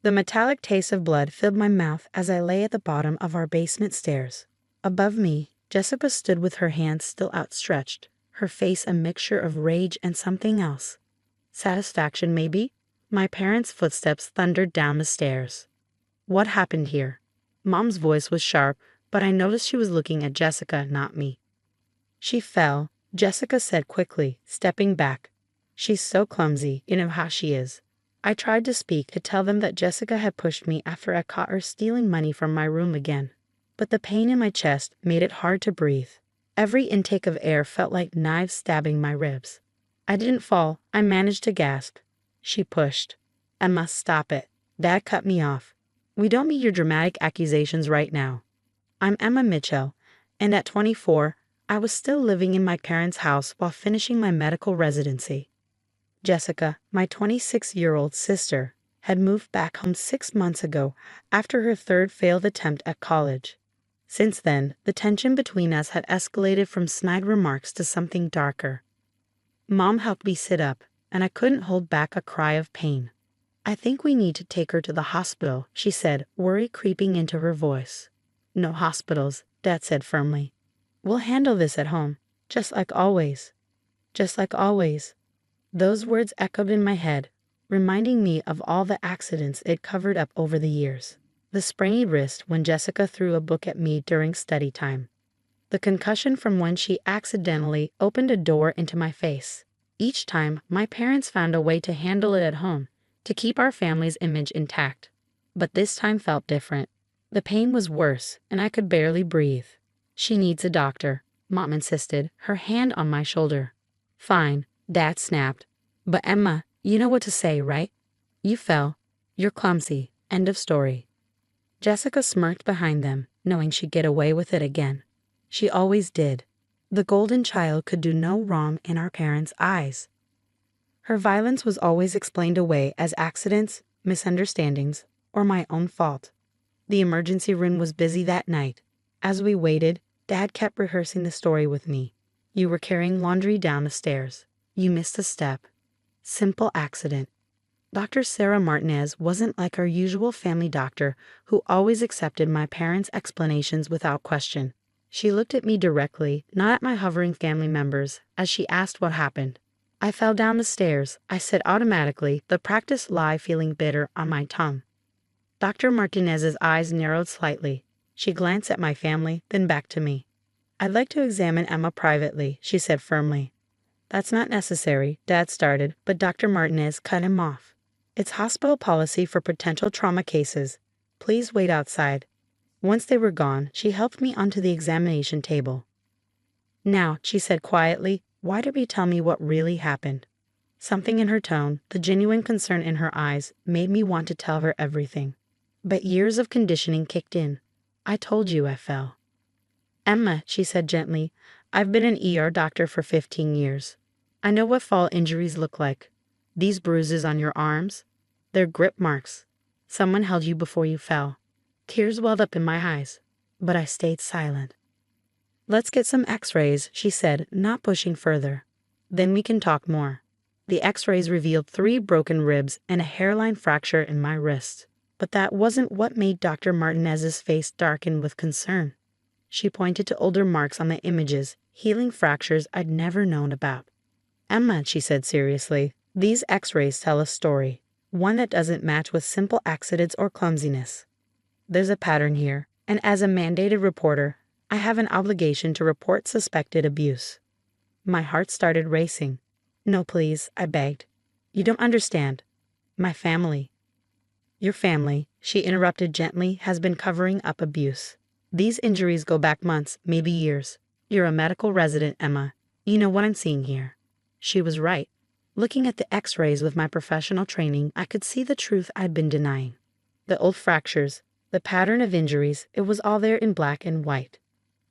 The metallic taste of blood filled my mouth as I lay at the bottom of our basement stairs. Above me, Jessica stood with her hands still outstretched, her face a mixture of rage and something else. Satisfaction, maybe? My parents' footsteps thundered down the stairs. What happened here? Mom's voice was sharp, but I noticed she was looking at Jessica, not me. She fell, Jessica said quickly, stepping back. She's so clumsy, you know how she is. I tried to speak to tell them that Jessica had pushed me after I caught her stealing money from my room again. But the pain in my chest made it hard to breathe. Every intake of air felt like knives stabbing my ribs. I didn't fall, I managed to gasp. She pushed. I must stop it. Dad cut me off. We don't need your dramatic accusations right now. I'm Emma Mitchell, and at 24, I was still living in my parents' house while finishing my medical residency. Jessica, my 26-year-old sister, had moved back home 6 months ago after her third failed attempt at college. Since then, the tension between us had escalated from snide remarks to something darker. Mom helped me sit up, and I couldn't hold back a cry of pain. I think we need to take her to the hospital, she said, worry creeping into her voice. No hospitals, Dad said firmly. We'll handle this at home, just like always. Just like always. Those words echoed in my head, reminding me of all the accidents it covered up over the years. The sprained wrist when Jessica threw a book at me during study time. The concussion from when she accidentally opened a door into my face. Each time, my parents found a way to handle it at home, to keep our family's image intact. But this time felt different. The pain was worse, and I could barely breathe. She needs a doctor, Mom insisted, her hand on my shoulder. Fine, Dad snapped. But Emma, you know what to say, right? You fell. You're clumsy. End of story. Jessica smirked behind them, knowing she'd get away with it again. She always did. The golden child could do no wrong in our parents' eyes. Her violence was always explained away as accidents, misunderstandings, or my own fault. The emergency room was busy that night. As we waited, Dad kept rehearsing the story with me. You were carrying laundry down the stairs. You missed a step. Simple accident. Dr. Sarah Martinez wasn't like our usual family doctor who always accepted my parents' explanations without question. She looked at me directly, not at my hovering family members, as she asked what happened. I fell down the stairs, I said automatically, the practiced lie feeling bitter on my tongue. Dr. Martinez's eyes narrowed slightly. She glanced at my family, then back to me. I'd like to examine Emma privately, she said firmly. That's not necessary, Dad started, but Dr. Martinez cut him off. It's hospital policy for potential trauma cases. Please wait outside. Once they were gone, she helped me onto the examination table. Now, she said quietly, why don't you tell me what really happened? Something in her tone, the genuine concern in her eyes, made me want to tell her everything. But years of conditioning kicked in. I told you I fell. Emma, she said gently, I've been an ER doctor for 15 years. I know what fall injuries look like. These bruises on your arms, they're grip marks. Someone held you before you fell. Tears welled up in my eyes, but I stayed silent. Let's get some x-rays, she said, not pushing further. Then we can talk more. The x-rays revealed 3 broken ribs and a hairline fracture in my wrist. But that wasn't what made Dr. Martinez's face darken with concern. She pointed to older marks on the images, healing fractures I'd never known about. Emma, she said seriously, these x-rays tell a story, one that doesn't match with simple accidents or clumsiness. There's a pattern here, and as a mandated reporter, I have an obligation to report suspected abuse. My heart started racing. No, please, I begged. You don't understand. My family. Your family, she interrupted gently, has been covering up abuse. These injuries go back months, maybe years. You're a medical resident, Emma. You know what I'm seeing here. She was right. Looking at the x-rays with my professional training, I could see the truth I'd been denying. The old fractures, the pattern of injuries, it was all there in black and white.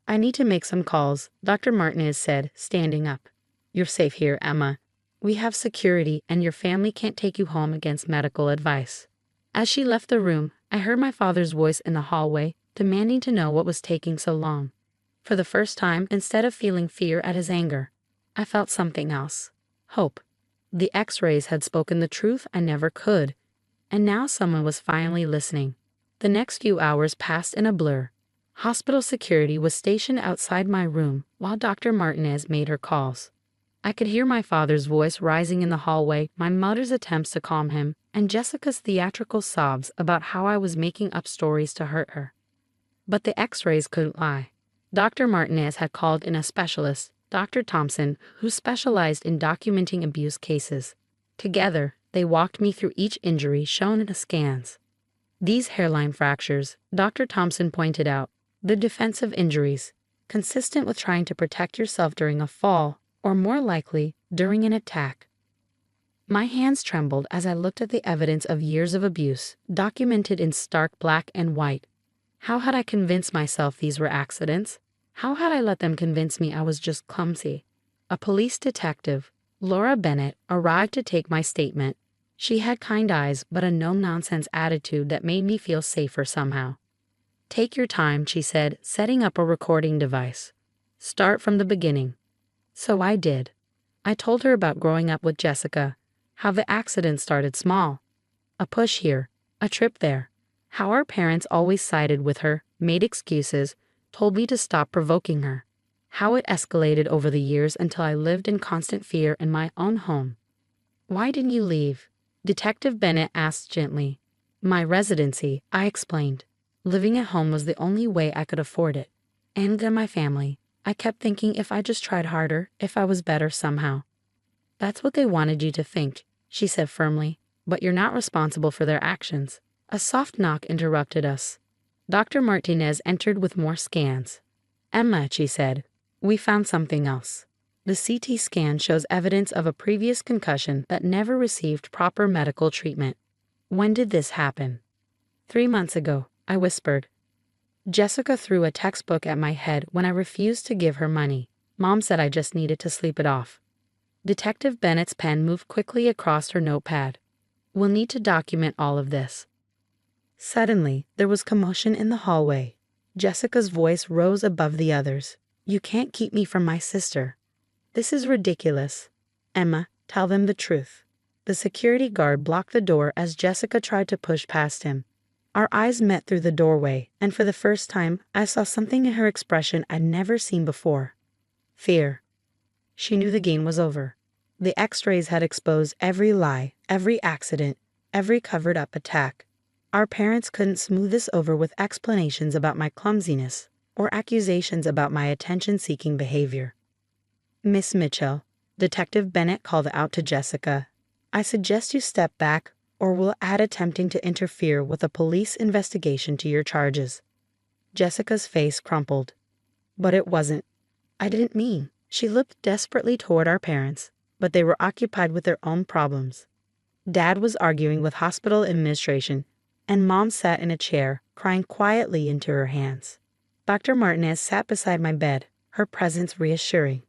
I need to make some calls, Dr. Martinez said, standing up. You're safe here, Emma. We have security, and your family can't take you home against medical advice. As she left the room, I heard my father's voice in the hallway, demanding to know what was taking so long. For the first time, instead of feeling fear at his anger, I felt something else. Hope. The x-rays had spoken the truth I never could. And now someone was finally listening. The next few hours passed in a blur. Hospital security was stationed outside my room while Dr. Martinez made her calls. I could hear my father's voice rising in the hallway, my mother's attempts to calm him, and Jessica's theatrical sobs about how I was making up stories to hurt her. But the x-rays couldn't lie. Dr. Martinez had called in a specialist, Dr. Thompson, who specialized in documenting abuse cases. Together, they walked me through each injury shown in the scans. These hairline fractures, Dr. Thompson pointed out, the defensive injuries, consistent with trying to protect yourself during a fall, or more likely, during an attack. My hands trembled as I looked at the evidence of years of abuse, documented in stark black and white. How had I convinced myself these were accidents? How had I let them convince me I was just clumsy? A police detective, Laura Bennett, arrived to take my statement. She had kind eyes but a no-nonsense attitude that made me feel safer somehow. "Take your time," she said, setting up a recording device. "Start from the beginning." So I did. I told her about growing up with Jessica, how the accident started small. A push here, a trip there. How our parents always sided with her, made excuses, told me to stop provoking her. How it escalated over the years until I lived in constant fear in my own home. "Why didn't you leave?" Detective Bennett asked gently. "My residency," I explained. "Living at home was the only way I could afford it. And then my family. I kept thinking if I just tried harder, if I was better somehow." "That's what they wanted you to think," she said firmly, "but you're not responsible for their actions." A soft knock interrupted us. Dr. Martinez entered with more scans. "Emma," she said, "we found something else. The CT scan shows evidence of a previous concussion that never received proper medical treatment." "When did this happen?" "3 months ago," I whispered. "Jessica threw a textbook at my head when I refused to give her money. Mom said I just needed to sleep it off." Detective Bennett's pen moved quickly across her notepad. "We'll need to document all of this." Suddenly, there was commotion in the hallway. Jessica's voice rose above the others. "You can't keep me from my sister. This is ridiculous. Emma, tell them the truth." The security guard blocked the door as Jessica tried to push past him. Our eyes met through the doorway, and for the first time, I saw something in her expression I'd never seen before. Fear. She knew the game was over. The x-rays had exposed every lie, every accident, every covered-up attack. Our parents couldn't smooth this over with explanations about my clumsiness or accusations about my attention-seeking behavior. "Miss Mitchell," Detective Bennett called out to Jessica, "I suggest you step back or we'll add attempting to interfere with a police investigation to your charges." Jessica's face crumpled. "But it wasn't. I didn't mean." She looked desperately toward our parents, but they were occupied with their own problems. Dad was arguing with hospital administration, and Mom sat in a chair, crying quietly into her hands. Dr. Martinez sat beside my bed, her presence reassuring.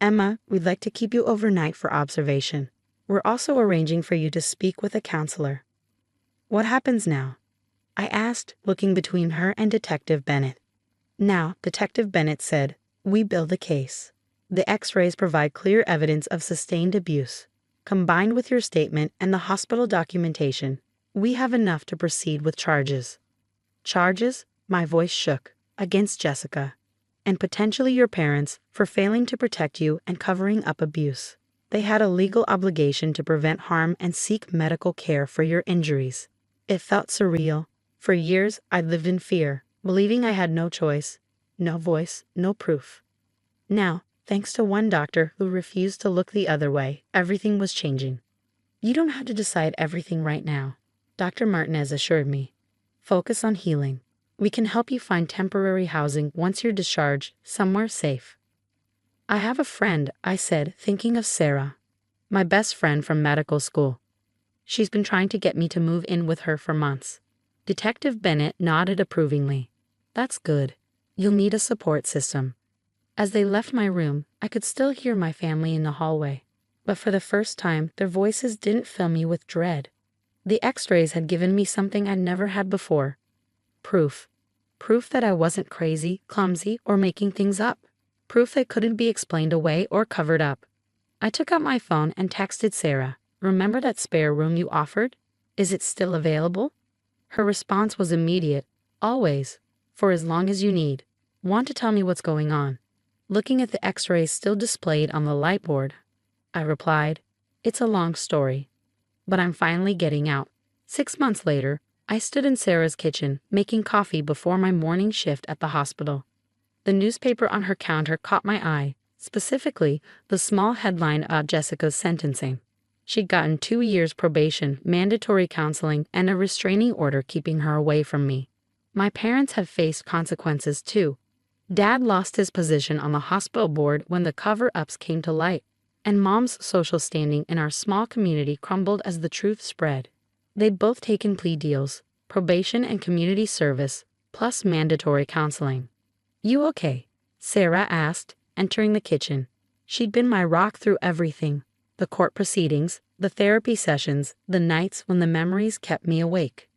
"Emma, we'd like to keep you overnight for observation. We're also arranging for you to speak with a counselor." "What happens now?" I asked, looking between her and Detective Bennett. "Now," Detective Bennett said, "we build a case. The x-rays provide clear evidence of sustained abuse. Combined with your statement and the hospital documentation, we have enough to proceed with charges." "Charges?" My voice shook. "Against Jessica. And potentially your parents for failing to protect you and covering up abuse. They had a legal obligation to prevent harm and seek medical care for your injuries." It felt surreal. For years, I'd lived in fear, believing I had no choice, no voice, no proof. Now, thanks to one doctor who refused to look the other way, everything was changing. "You don't have to decide everything right now," Dr. Martinez assured me. "Focus on healing. We can help you find temporary housing once you're discharged, somewhere safe." "I have a friend," I said, thinking of Sarah. "My best friend from medical school. She's been trying to get me to move in with her for months." Detective Bennett nodded approvingly. "That's good. You'll need a support system." As they left my room, I could still hear my family in the hallway. But for the first time, their voices didn't fill me with dread. The x-rays had given me something I'd never had before. Proof. Proof that I wasn't crazy, clumsy, or making things up. Proof that couldn't be explained away or covered up. I took out my phone and texted Sarah, "Remember that spare room you offered?" Is it still available? Her response was immediate. Always. For as long as you need. Want to tell me what's going on? Looking at the x-rays still displayed on the light board, I replied, it's a long story. But I'm finally getting out. 6 months later, I stood in Sarah's kitchen, making coffee before my morning shift at the hospital. The newspaper on her counter caught my eye, specifically the small headline about Jessica's sentencing. She'd gotten 2 years probation, mandatory counseling, and a restraining order keeping her away from me. My parents had faced consequences too. Dad lost his position on the hospital board when the cover-ups came to light, and Mom's social standing in our small community crumbled as the truth spread. They'd both taken plea deals, probation and community service, plus mandatory counseling. You okay? Sarah asked, entering the kitchen. She'd been my rock through everything. The court proceedings, the therapy sessions, the nights when the memories kept me awake.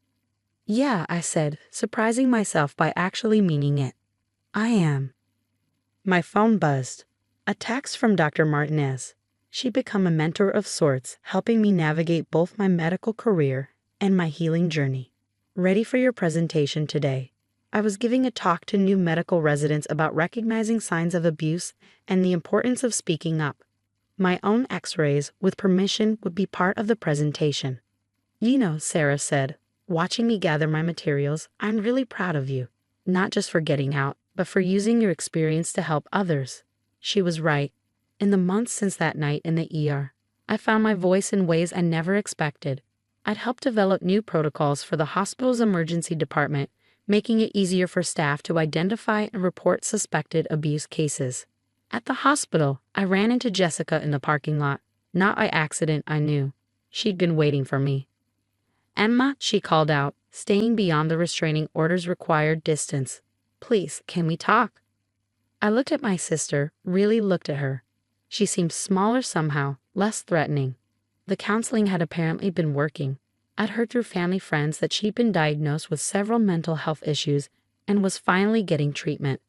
Yeah, I said, surprising myself by actually meaning it. I am. My phone buzzed. A text from Dr. Martinez. She'd become a mentor of sorts, helping me navigate both my medical career and my healing journey. Ready for your presentation today. I was giving a talk to new medical residents about recognizing signs of abuse and the importance of speaking up. My own x-rays, with permission, would be part of the presentation. You know, Sarah said, watching me gather my materials, I'm really proud of you. Not just for getting out, but for using your experience to help others. She was right. In the months since that night in the ER, I found my voice in ways I never expected. I'd helped develop new protocols for the hospital's emergency department, making it easier for staff to identify and report suspected abuse cases. At the hospital, I ran into Jessica in the parking lot. Not by accident, I knew. She'd been waiting for me. Emma, she called out, staying beyond the restraining order's required distance. Please, can we talk? I looked at my sister, really looked at her. She seemed smaller somehow, less threatening. The counseling had apparently been working. I'd heard through family friends that she'd been diagnosed with several mental health issues and was finally getting treatment.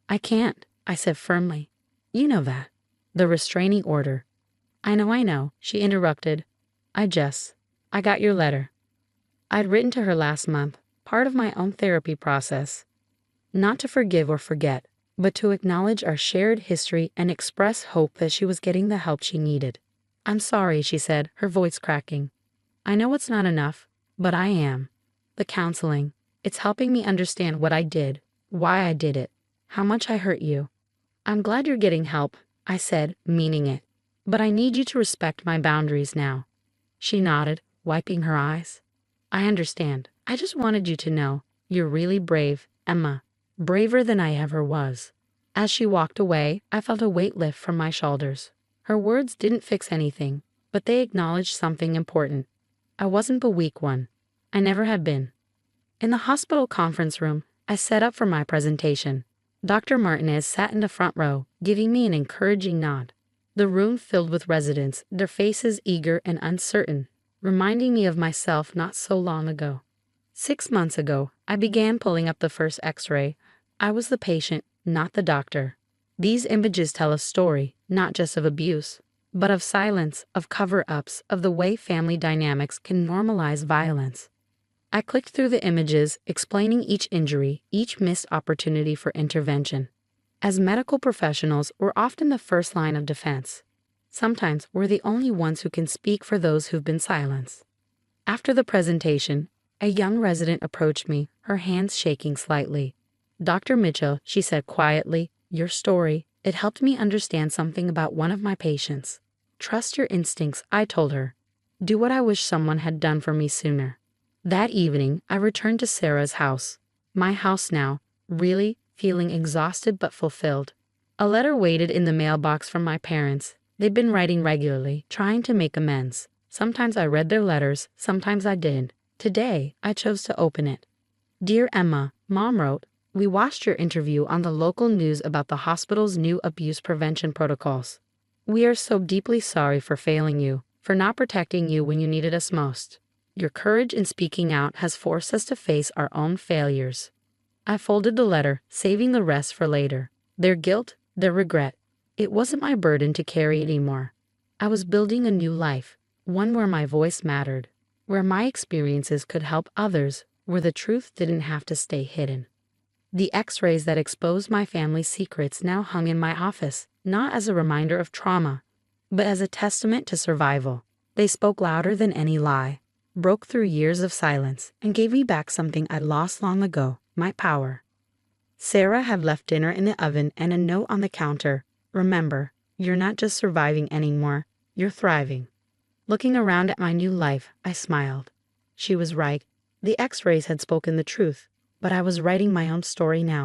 I can't, I said firmly. You know that. The restraining order. I know, she interrupted. I got your letter. I'd written to her last month, part of my own therapy process. Not to forgive or forget, but to acknowledge our shared history and express hope that she was getting the help she needed. I'm sorry, she said, her voice cracking. I know it's not enough, but I am. The counseling, it's helping me understand what I did, why I did it, how much I hurt you. I'm glad you're getting help, I said, meaning it. But I need you to respect my boundaries now. She nodded, wiping her eyes. I understand. I just wanted you to know, you're really brave, Emma. Braver than I ever was. As she walked away, I felt a weight lift from my shoulders. Her words didn't fix anything, but they acknowledged something important. I wasn't the weak one. I never had been. In the hospital conference room, I set up for my presentation. Dr. Martinez sat in the front row, giving me an encouraging nod. The room filled with residents, their faces eager and uncertain, reminding me of myself not so long ago. 6 months ago, I began pulling up the first x-ray. I was the patient, not the doctor. These images tell a story, not just of abuse, but of silence, of cover-ups, of the way family dynamics can normalize violence. I clicked through the images, explaining each injury, each missed opportunity for intervention. As medical professionals, we're often the first line of defense. Sometimes we're the only ones who can speak for those who've been silenced. After the presentation, a young resident approached me, her hands shaking slightly. Dr. Mitchell, she said quietly, your story, it helped me understand something about one of my patients. Trust your instincts, I told her. Do what I wish someone had done for me sooner. That evening, I returned to Sarah's house. My house now, really, feeling exhausted but fulfilled. A letter waited in the mailbox from my parents. They'd been writing regularly, trying to make amends. Sometimes I read their letters, sometimes I didn't. Today, I chose to open it. Dear Emma, Mom wrote, we watched your interview on the local news about the hospital's new abuse prevention protocols. We are so deeply sorry for failing you, for not protecting you when you needed us most. Your courage in speaking out has forced us to face our own failures. I folded the letter, saving the rest for later. Their guilt, their regret. It wasn't my burden to carry anymore. I was building a new life, one where my voice mattered. where my experiences could help others, where the truth didn't have to stay hidden. The X-rays that exposed my family's secrets now hung in my office, not as a reminder of trauma, but as a testament to survival. They spoke louder than any lie, broke through years of silence, and gave me back something I'd lost long ago, my power. Sarah had left dinner in the oven and a note on the counter. Remember, you're not just surviving anymore, you're thriving. Looking around at my new life, I smiled. She was right. The X-rays had spoken the truth, but I was writing my own story now.